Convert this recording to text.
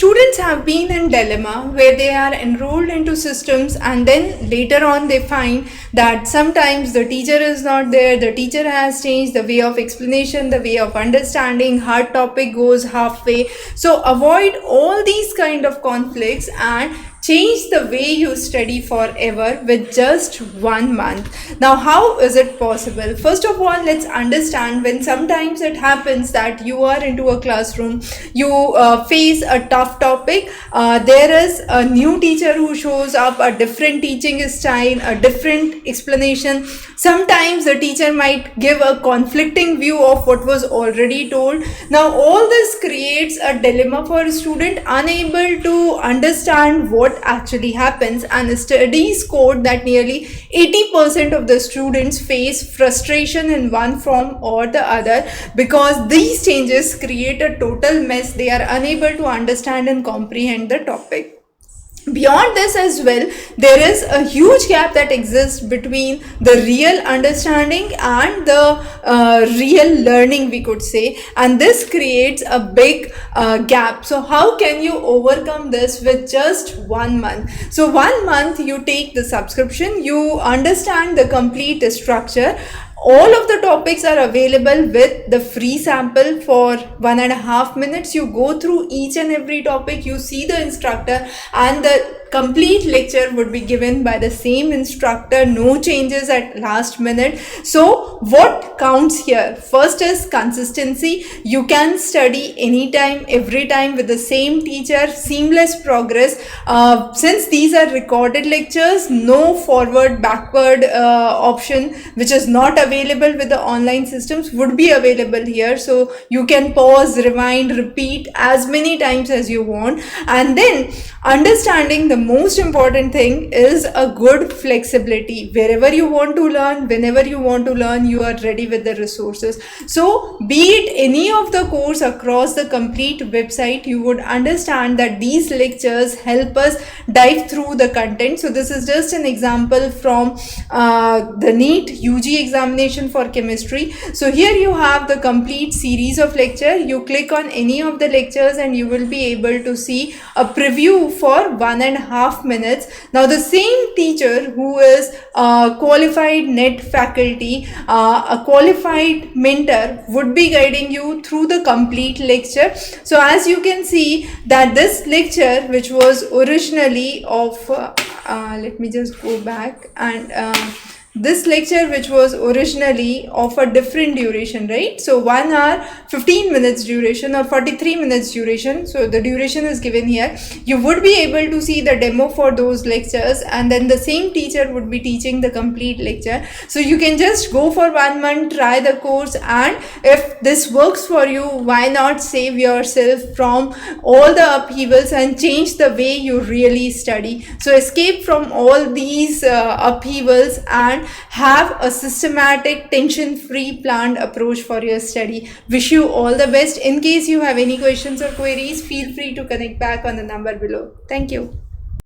Students have been in dilemma where they are enrolled into systems and then later on they find that sometimes the teacher is not there, the teacher has changed the way of explanation, the way of understanding, hard topic goes halfway. So avoid all these kind of conflicts and change the way you study forever with just 1 month. Now, how is it possible? First of all, let's understand when sometimes it happens that you are into a classroom, you face a tough topic, there is a new teacher who shows up, a different teaching style, a different explanation. Sometimes the teacher might give a conflicting view of what was already told. Now, all this creates a dilemma for a student unable to understand what actually happens, and studies quote that nearly 80% of the students face frustration in one form or the other because these changes create a total mess. They are unable to understand and comprehend the topic. Beyond this as well, there is a huge gap that exists between the real understanding and the real learning, we could say, and this creates a big gap. So how can you overcome this with just 1 month? So 1 month you take the subscription, you understand the complete structure. All of the topics are available with the free sample for 1.5 minutes. You go through each and every topic, you see the instructor, and the complete lecture would be given by the same instructor, no changes at last minute. So what counts here? First is consistency. You can study anytime, every time with the same teacher, seamless progress. Since these are recorded lectures, no forward backward option, which is not available with the online systems, would be available here. So you can pause, rewind, repeat as many times as you want. And then understanding the most important thing is a good flexibility. Wherever you want to learn, whenever you want to learn, you are ready with the resources. So be it any of the course across the complete website, you would understand that these lectures help us dive through the content. So this is just an example from the NEET UG examination for chemistry. So here you have the complete series of lecture. You click on any of the lectures and you will be able to see a preview for 1.5 minutes. Now the same teacher who is a qualified NET faculty, a qualified mentor, would be guiding you through the complete lecture. So as you can see that this lecture, which was originally of let me just go back, and this lecture which was originally of a different duration, right? So 1 hour 15 minutes duration or 43 minutes duration, so the duration is given here. You would be able to see the demo for those lectures, and then the same teacher would be teaching the complete lecture. So you can just go for 1 month, try the course, and if this works for you, why not save yourself from all the upheavals and change the way you really study. So escape from all these upheavals and have a systematic, tension-free, planned approach for your study. Wish you all the best. In case you have any questions or queries, feel free to connect back on the number below. Thank you.